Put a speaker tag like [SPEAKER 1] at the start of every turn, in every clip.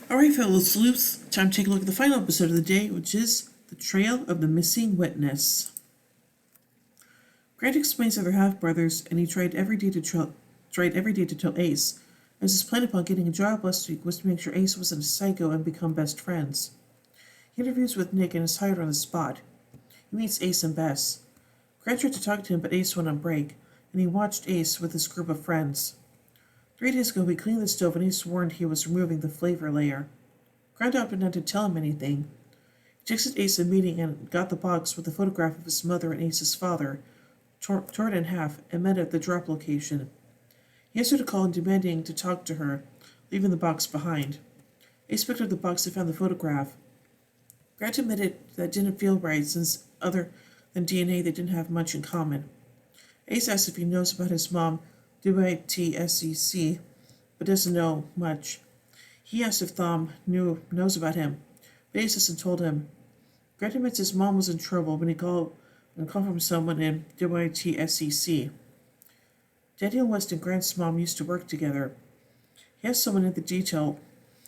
[SPEAKER 1] Alright, fellow sleuths, time to take a look at the final episode of the day, which is The Trail of the Missing Witness. Grant explains to their half-brothers, and he tried every day to tell Ace, as his plan upon getting a job last week was to make sure Ace wasn't a psycho and become best friends. He interviews with Nick and is hired on the spot. He meets Ace and Bess. Grant tried to talk to him, but Ace went on break, and he watched Ace with his group of friends. 3 days ago, he cleaned the stove and Ace warned he was removing the flavor layer. Grant opted not to tell him anything. He texted Ace a meeting and got the box with a photograph of his mother and Ace's father, tore it in half, and met at the drop location. He answered a call demanding to talk to her, leaving the box behind. Ace picked up the box and found the photograph. Grant admitted that didn't feel right, since other than DNA they didn't have much in common. Ace asked if he knows about his mom, DYTSEC, but doesn't know much. He asked if Thom knows about him, but Ace hasn't told him. Grant admits his mom was in trouble when he called from someone in DYTSEC. Daniel West and Grant's mom used to work together. He has someone in the detail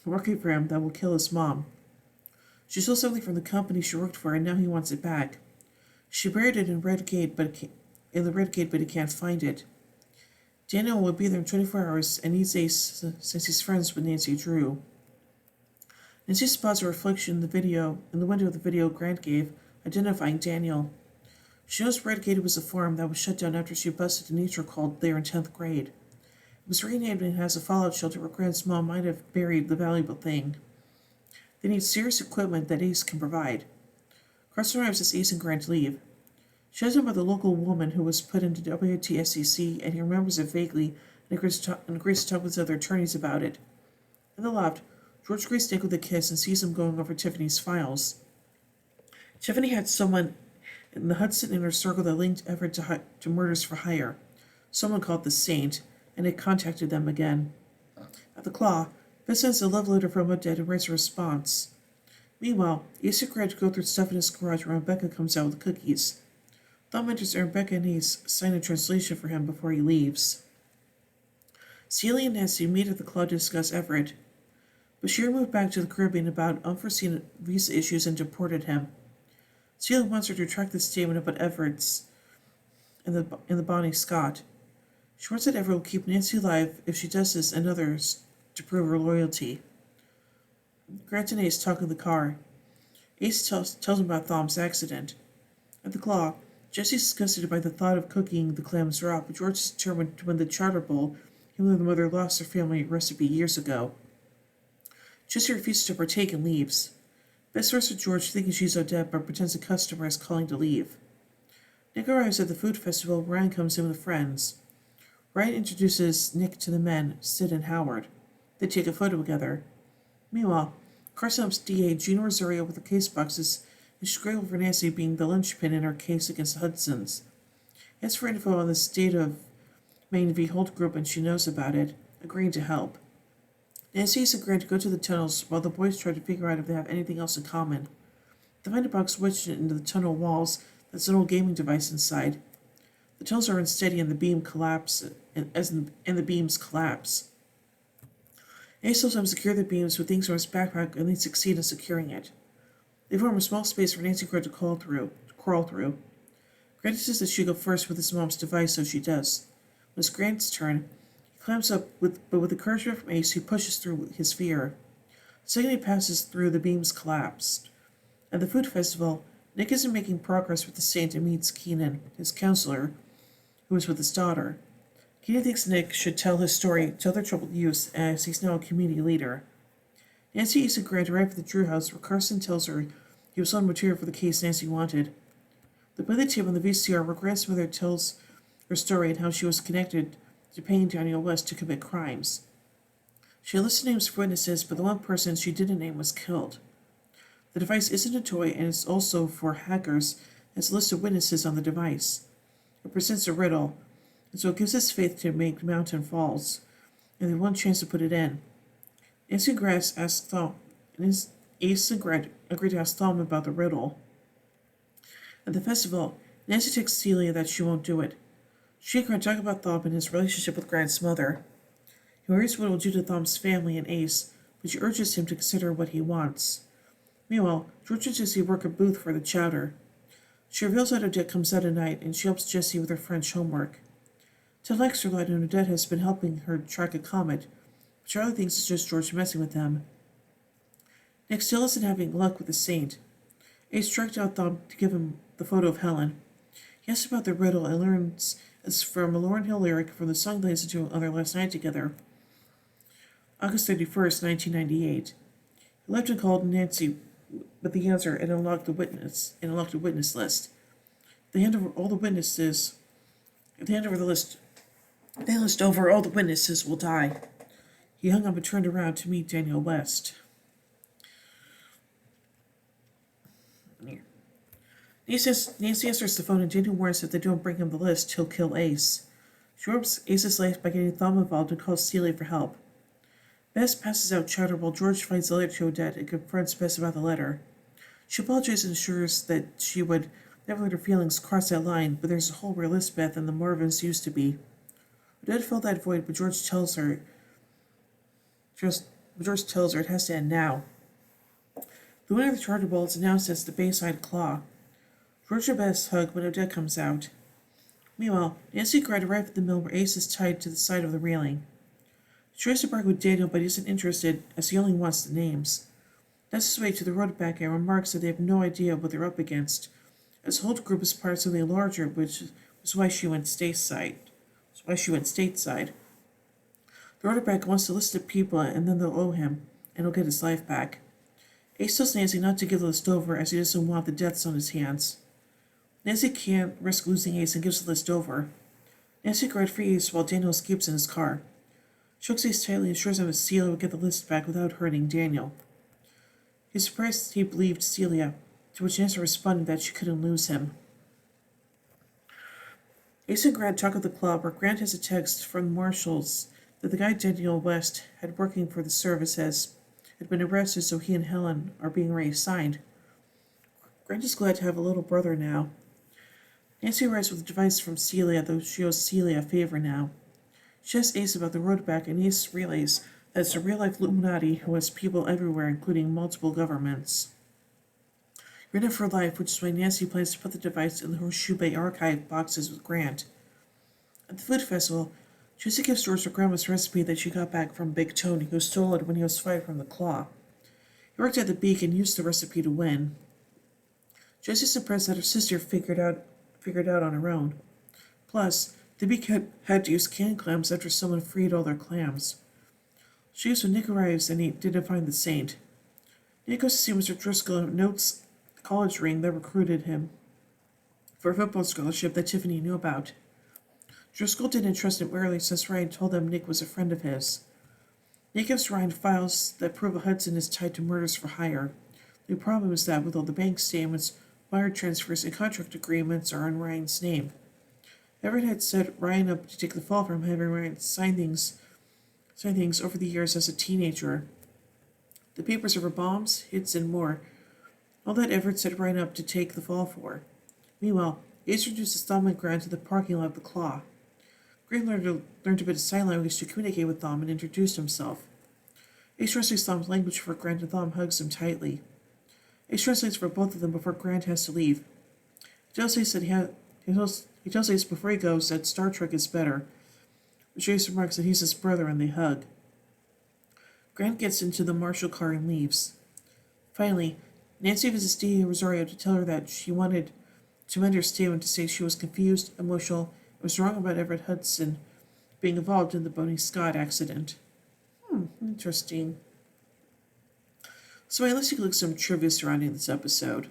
[SPEAKER 1] working for him that will kill his mom. She stole something from the company she worked for, and now he wants it back. She buried it in the Red Gate, but he can't find it. Daniel will be there in 24 hours and needs Ace since he's friends with Nancy Drew. Nancy spots a reflection in the window of the video Grant gave, identifying Daniel. She knows Red Gate was a farm that was shut down after she busted a nature cult there in 10th grade. It was renamed and has a fallout shelter where Grant's mom might have buried the valuable thing. They need serious equipment that Ace can provide. Carson arrives as Ace and Grant leave. She tells him about the local woman who was put into WTSEC, and he remembers it vaguely and agrees to talk with his other attorneys about it. In the loft, George agrees Nick with a kiss and sees him going over Tiffany's files. Tiffany had someone in the Hudson Inner Circle that linked Everett to murders for hire. Someone called the Saint, and Nick contacted them again. At the Claw, Bess sends a love letter from Odette and writes a response. Meanwhile, Ace and Grant go through stuff in his garage when Rebecca comes out with cookies. Thom enters and Rebecca and Ace sign a translation for him before he leaves. Celia and Nancy meet at the Claw to discuss Everett. Bashir moved back to the Caribbean about unforeseen visa issues and deported him. Celia wants her to retract the statement about Everett's and the Bonnie Scott. She wants that Everett will keep Nancy alive if she does this and others to prove her loyalty. Grant and Ace talk in the car. Ace tells him about Thom's accident. At the Claw, Jesse's disgusted by the thought of cooking the clams raw, but George is determined to win the charter bowl, even though the mother lost her family recipe years ago. Jesse refuses to partake and leaves. Bess flirts with George, thinking she's Odette, but pretends a customer is calling to leave. Nick arrives at the food festival. Ryan comes in with friends. Ryan introduces Nick to the men, Sid and Howard. They take a photo together. Meanwhile, Carson helps DA Gina Rosario with the case boxes, and she's grateful for Nancy being the linchpin in her case against the Hudsons. He asks for info on the state of Maine v. Holt Group, and she knows about it, agreeing to help. Nancy and Grant go to the tunnels while the boys try to figure out if they have anything else in common. They find a box wedged into the tunnel walls that's an old gaming device inside. The tunnels are unsteady and the beams collapse. Ace helps them secure the beams with things from his backpack, and they succeed in securing it. They form a small space for Nancy Grant to crawl through. Grant says that she go first with his mom's device, so she does. When it's Grant's turn, he climbs up, but with encouragement from Ace, he pushes through his fear. The second he passes through, the beams collapse. At the food festival, Nick isn't making progress with the Saint and meets Keenan, his counselor, who is with his daughter. Keenan thinks Nick should tell his story to other troubled youths, as he's now a community leader. Nancy, Ace, and Grant arrive at the Drew house, where Carson tells her he was on material for the case Nancy wanted. They play the tape on the VCR where Grant's mother tells her story and how she was connected to paying Daniel West to commit crimes. She listed names for witnesses, but the one person she didn't name was killed. The device isn't a toy, and it's also for hackers, and it's a list of witnesses on the device. It presents a riddle, and so it gives us faith to make mountain falls, and they want a chance to put it in. Nancy and Grant ask Thom, and Ace and Grant agree to ask Thom about the riddle. At the festival, Nancy tells Celia that she won't do it. She and Grant talk about Thom and his relationship with Grant's mother. He worries what it will do to Thom's family and Ace, but she urges him to consider what he wants. Meanwhile, George and Jessie work a booth for the chowder. She reveals that Odette comes out at night, and she helps Jessie with her French homework. Ted likes her lot, and Odette has been helping her track a comet, but Charlie thinks it's just George messing with them. Nick still isn't having luck with the saint. Ace tracked out Thom to give him the photo of Helen. He asks about the riddle and learns it's from a Lauryn Hill lyric from the song they listened to on their last night together, August 31st, 1998. He left and called Nancy with the answer and unlocked a witness list. They hand over all the witnesses. If they hand over the list, they list over all the witnesses will die. He hung up and turned around to meet Daniel West. Nancy answers the phone and Daniel warns that if they don't bring him the list, he'll kill Ace. She warps Ace's life by getting Thom involved and calls Celia for help. Bess passes out chowder while George finds the letter to Odette and confronts Bess about the letter. She apologizes and assures that she would never let her feelings cross that line, but there's a hole where Elizabeth and the Marvins used to be. Odette filled that void, but George tells her it has to end now. The winner of the charter ball is announced as the Bayside Claw. George and Bess hug when Odette comes out. Meanwhile, Nancy and Greta arrive at the mill where Ace is tied to the side of the railing. She tries to bargain with Daniel, but he isn't interested, as he only wants the names. That's his way to the road back and remarks that they have no idea what they're up against, as the whole group is part of something larger, which was why she went stateside. The quarterback wants to list the people, and then they'll owe him, and he'll get his life back. Ace tells Nancy not to give the list over, as he doesn't want the deaths on his hands. Nancy can't risk losing Ace and gives the list over. Nancy cried for Ace while Daniel escapes in his car. She hugs Ace tightly and assures him that Celia will get the list back without hurting Daniel. He's surprised he believed Celia, to which Nancy responded that she couldn't lose him. Ace and Grant talk at the club where Grant has a text from the marshals that the guy Daniel West had working for the service had been arrested, so he and Helen are being reassigned. Grant is glad to have a little brother now. Nancy arrives with a device from Celia, though she owes Celia a favor now. She asks Ace about the road back, and Ace relays that it's a real-life Illuminati who has people everywhere, including multiple governments. You're in it for life, which is why Nancy plans to put the device in the Horseshoe Bay archive boxes with Grant. At the food festival, Jessie gives George her grandma's recipe that she got back from Big Tony, who stole it when he was fired from the Claw. He worked at the Beak and used the recipe to win. Jessie's impressed that her sister figured out on her own. Plus, the Beak had to use canned clams after someone freed all their clams. She used when Nick arrives and he didn't find the saint. Nick goes to see Mr. Driscoll and notes the college ring that recruited him for a football scholarship that Tiffany knew about. Driscoll didn't trust him early since Ryan told them Nick was a friend of his. Nick gives Ryan files that prove Hudson is tied to murders for hire. The problem is that with all the bank statements, wire transfers, and contract agreements are in Ryan's name. Everett had set Ryan up to take the fall from having Ryan sign things over the years as a teenager. The papers are for bombs, hits, and more. All that Everett set Ryan up to take the fall for. Meanwhile, Ace introduces Thom and Grant to the parking lot of the Claw. Grant learned a bit of sign language to communicate with Thom and introduced himself. Ace translates Thom's language for Grant and Thom hugs him tightly. Ace translates for both of them before Grant has to leave. He tells Ace before he goes that Star Trek is better, which Ace remarks that he's his brother and they hug. Grant gets into the Marshall car and leaves. Finally, Nancy visits Dee Rosario to tell her that she wanted to amend her statement to say she was confused, emotional, and was wrong about Everett Hudson being involved in the Bonnie Scott accident. Interesting. So let's take a look at some trivia surrounding this episode.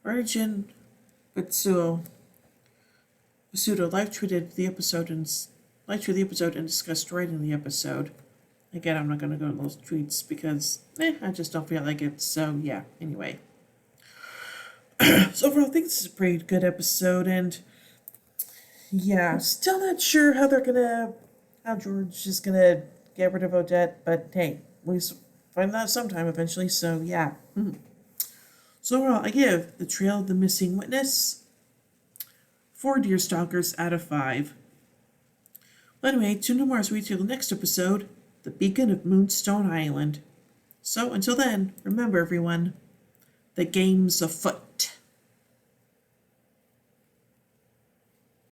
[SPEAKER 1] Origin Basuto live tweeted the episode and discussed writing the episode. Again, I'm not going to go into those tweets because I just don't feel like it. So yeah, anyway. So overall, I think this is a pretty good episode, and yeah, still not sure how George is gonna get rid of Odette, but hey, we find that sometime eventually. So yeah. So overall, I give The Trail of the Missing Witness 4 Deerstalkers out of 5. Well, anyway, tune in more as we do the next episode the beacon of Moonstone Island. So until then, remember everyone, the game's afoot.